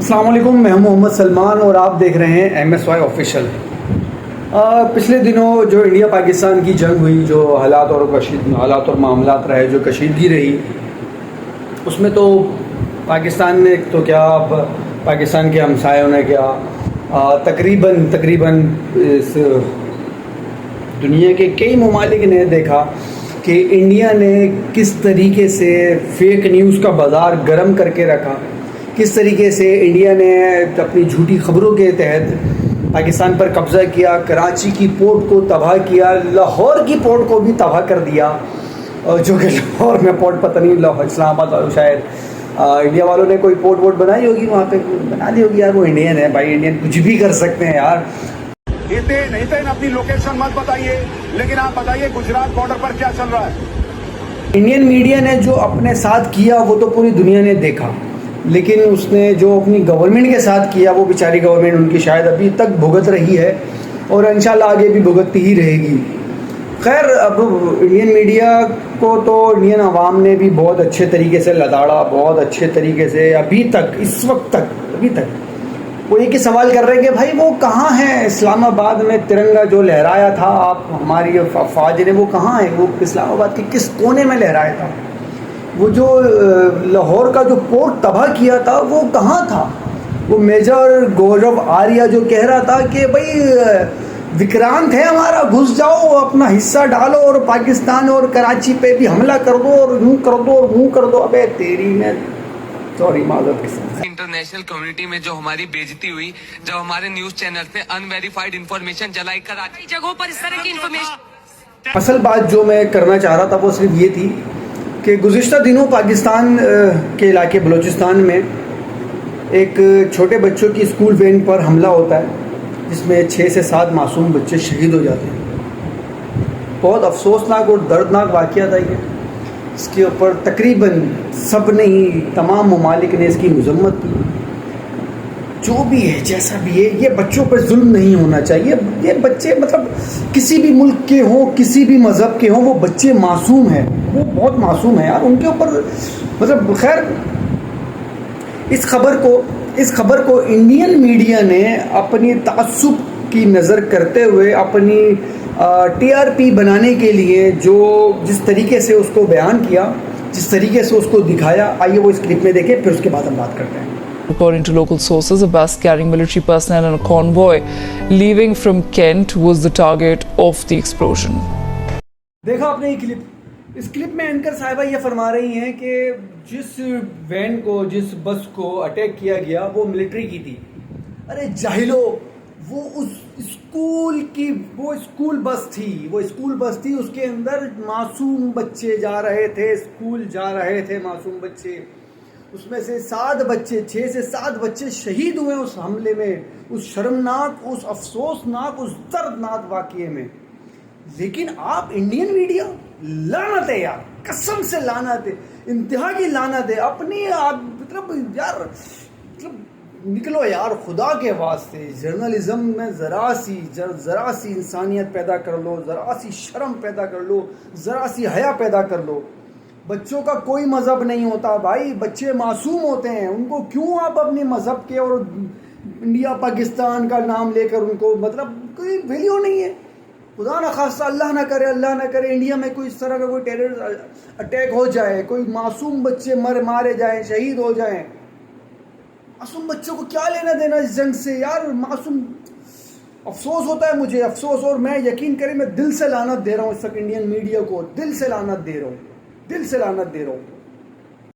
السلام علیکم، میں ہوں محمد سلمان اور آپ دیکھ رہے ہیں MSY آفیشیل۔ پچھلے دنوں جو انڈیا پاکستان کی جنگ ہوئی، جو حالات اور معاملات رہے، جو کشیدگی رہی، اس میں تو پاکستان نے تو کیا، پاکستان کے ہمسایوں نے کیا، تقریباً اس دنیا کے کئی ممالک نے دیکھا کہ انڈیا نے کس طریقے سے فیک نیوز کا بازار گرم کر کے رکھا، کس طریقے سے انڈیا نے اپنی جھوٹی خبروں کے تحت پاکستان پر قبضہ کیا، کراچی کی پورٹ کو تباہ کیا، لاہور کی پورٹ کو بھی تباہ کر دیا، جو کہ لاہور میں پورٹ پتہ نہیں، لاہور اسلام آباد شاید انڈیا والوں نے کوئی پورٹ بنائی ہوگی، وہاں پہ بنا دی ہوگی۔ یار وہ انڈین ہے بھائی، انڈین کچھ بھی کر سکتے ہیں یار۔ نہیں اپنی لوکیشن مت بتائیے، لیکن آپ بتائیے گجرات بارڈر پر کیا چل رہا ہے۔ انڈین میڈیا نے جو اپنے ساتھ کیا وہ تو پوری دنیا نے دیکھا، لیکن اس نے جو اپنی گورنمنٹ کے ساتھ کیا، وہ بیچاری گورنمنٹ ان کی شاید ابھی تک بھگت رہی ہے اور انشاءاللہ آگے بھی بھگتتی ہی رہے گی۔ خیر، اب انڈین میڈیا کو تو انڈین عوام نے بھی بہت اچھے طریقے سے لتاڑا، بہت اچھے طریقے سے ابھی تک، اس وقت تک وہ ایک ہی سوال کر رہے ہیں کہ بھائی وہ کہاں ہے؟ اسلام آباد میں ترنگا جو لہرایا تھا آپ ہماری افواج نے، وہ کہاں ہے؟ وہ اسلام آباد کے کس کونے میں لہرایا تھا؟ وہ جو لاہور کا جو پورٹ تباہ کیا تھا وہ کہاں تھا؟ وہ میجر گورو آریہ جو کہہ رہا تھا کہ بھائی وکرانت ہے ہمارا، گھس جاؤ، اپنا حصہ ڈالو اور پاکستان اور کراچی پہ بھی حملہ کر دو اور یوں کر دو اور وہ کر دو۔ ابے تیری میں سوری معذرت کے ساتھ انٹرنیشنل کمیونٹی میں جو ہماری بےعزتی ہوئی، جب ہمارے نیوز چینل پہ انویریفائڈ انفارمیشن چلائی کراچی جگہوں پر اس طرح کی انفارمیشن۔ اصل بات جو میں کرنا چاہ رہا تھا وہ صرف یہ تھی کہ گزشتہ دنوں پاکستان کے علاقے بلوچستان میں ایک چھوٹے بچوں کی اسکول وین پر حملہ ہوتا ہے، جس میں 6 سے 7 معصوم بچے شہید ہو جاتے ہیں۔ بہت افسوسناک اور دردناک واقعہ تھا یہ۔ اس کے اوپر تقریباً سب نے ہی، تمام ممالک نے اس کی مذمت کی۔ جو بھی ہے، جیسا بھی ہے، یہ بچوں پر ظلم نہیں ہونا چاہیے۔ یہ بچے مطلب کسی بھی ملک کے ہوں، کسی بھی مذہب کے ہوں، وہ بچے معصوم ہیں، وہ بہت معصوم ہیں یار، ان کے اوپر مطلب خیر، اس خبر کو انڈین میڈیا نے اپنی تعصب کی نظر کرتے ہوئے، اپنی TRP بنانے کے لیے جس طریقے سے اس کو بیان کیا، جس طریقے سے اس کو دکھایا، آئیے وہ اس کلپ میں دیکھیں، پھر اس کے بعد ہم بات کرتے ہیں۔ According to local sources, a bus carrying military personnel and a convoy leaving from Kent was the target of the explosion. دیکھا آپ نے یہ کلپ؟ اس کلپ میں اینکر صاحبہ یہ فرما رہی ہیں کہ جس وین کو، جس بس کو اٹیک کیا گیا وہ ملٹری کی تھی۔ ارے جاہلو، وہ اسکول بس تھی، اس کے اندر معصوم بچے جا رہے تھے، اسکول جا رہے تھے معصوم بچے، اس میں سے 6 سے 7 بچے شہید ہوئے اس حملے میں، اس شرمناک، اس افسوسناک، اس دردناک واقعے میں۔ لیکن آپ انڈین میڈیا، لعنت ہے یار، قسم سے لعنت ہے، انتہا کی لعنت ہے۔ اپنی مطلب یار، نکلو یار خدا کے واسطے، جرنلزم میں ذرا سی انسانیت پیدا کر لو، ذرا سی شرم پیدا کر لو، ذرا سی حیا پیدا کر لو۔ بچوں کا کوئی مذہب نہیں ہوتا بھائی، بچے معصوم ہوتے ہیں، ان کو کیوں آپ اپنے مذہب کے اور انڈیا پاکستان کا نام لے کر ان کو مطلب کوئی ویلیو نہیں ہے۔ خدا نہ خواستہ، اللہ نہ کرے انڈیا میں کوئی اس طرح کا کوئی ٹیرر اٹیک ہو جائے، کوئی معصوم بچے مارے جائیں، شہید ہو جائیں۔ معصوم بچوں کو کیا لینا دینا اس جنگ سے یار؟ معصوم، افسوس ہوتا ہے مجھے، افسوس، اور میں یقین کریں میں دل سے لعنت دے رہا ہوں اس وقت انڈین میڈیا کو، دل سے لعنت دے رہا ہوں۔